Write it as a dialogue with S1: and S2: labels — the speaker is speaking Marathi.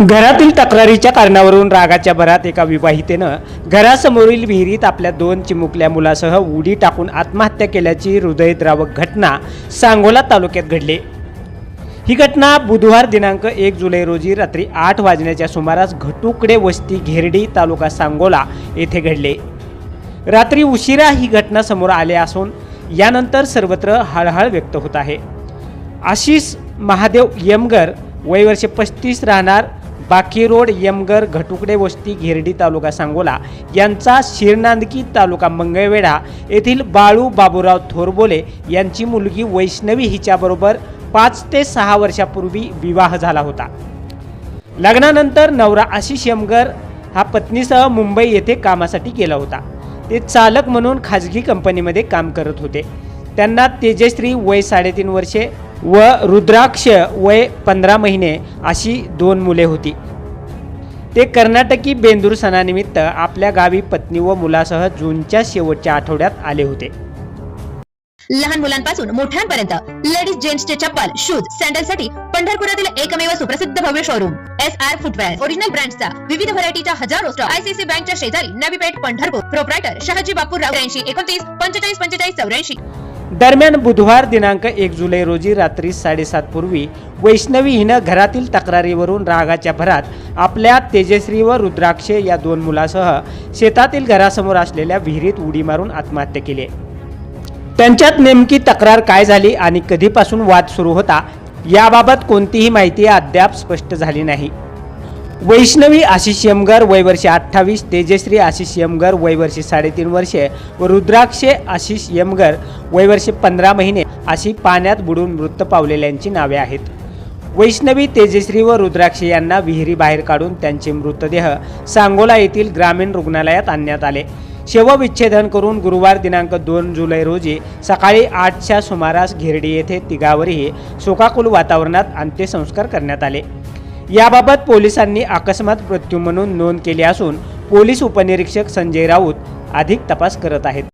S1: घरातील तक्रारीच्या कारणावरून रागाच्या भरात एका विवाहितेनं घरासमोरील विहिरीत आपल्या 2 चिमुकल्या मुलासह उडी टाकून आत्महत्या केल्याची हृदयद्रावक घटना सांगोला तालुक्यात घडली। ही घटना बुधवार दिनांक 1 जुलै रोजी रात्री 8 वाजण्याच्या सुमारास घटुकडे वस्ती घेरडी तालुका सांगोला येथे घडली। रात्री उशिरा ही घटना समोर आली असून यानंतर सर्वत्र हळहळ व्यक्त होत आहे। आशिष महादेव यमगर वय वर्ष 35 राहणार बाकी रोड यमगर घटुकडे वस्ती घेरडी तालुका सांगोला यांचा शिरनांदकी तालुका मंगळवेढा येथील बाळू बाबूराव थोरबोले यांची मुलगी वैष्णवी हिच्याबरोबर 5 ते 6 वर्षापूर्वी विवाह झाला होता। लग्नानंतर नवरा आशिष यमगर हा पत्नीसह मुंबई येथे कामासाठी गेला होता। ते चालक म्हणून खाजगी कंपनीमध्ये काम करत होते। त्यांना तेजश्री वय 3.5 वर्षे व रुद्राक्ष वय 15 महिने अशी 2 मुले होती। ते कर्नाटकी बेंदूर सणानिमित्त आपल्या गावी पत्नी व मुलासह जूनच्या शेवटच्या आठवड्यात आले होते।
S2: लहान मुलांपासून मोठ्यांपर्यंत लेडीज जेंट्सचे चप्पल शूज सॅन्डलसाठी पंढरपुरातील एकमेव सुप्रसिद्ध भव्य शोरूम SR फुटवेअर ओरिजिनल ब्रँड्सचा विविध व्हरायटीच्या हजारो स्टॉक ICC बँकच्या शेजारी नवी पेठ पंढरपूर प्रोप्रायटर शहाजी बापूराव 83 29 45 45 84।
S1: दरम्यान बुधवार दिनांक 1 जुलै रोजी रात्री 7:30 पूर्वी वैष्णवी हिनं घरातील तक्रारीवरून रागाच्या भरात आपल्या तेजश्री व रुद्राक्ष या 2 मुलासह शेतातील घरासमोर असलेल्या विहिरीत उडी मारून आत्महत्या केली। त्यांच्यात नेमकी तक्रार काय झाली आणि कधीपासून वाद सुरू होता याबाबत कोणतीही माहिती अद्याप स्पष्ट झाली नाही। वैष्णवी आशिष यमगर वय वर्ष 28, तेजश्री आशिष यमगर वय वर्ष 3.5 वर्षे व रुद्राक्ष आशिष यमगर वय वर्ष 15 महिने अशी पाण्यात बुडून मृत पावलेल्यांची नावे आहेत। वैष्णवी, तेजश्री व रुद्राक्ष यांना विहिरी बाहेर काढून त्यांचे मृतदेह सांगोला येथील ग्रामीण रुग्णालयात आणण्यात आले। शवविच्छेदन करून गुरुवार दिनांक 2 जुलै रोजी सकाळी 8च्या सुमारास घेरडी येथे तिघावरही शोकाकुल वातावरणात अंत्यसंस्कार करण्यात आले। याबाबत पोलिसांनी अकस्मात मृत्यू म्हणून नोंद केली असून पोलीस उपनिरीक्षक संजय राऊत अधिक तपास करत आहेत।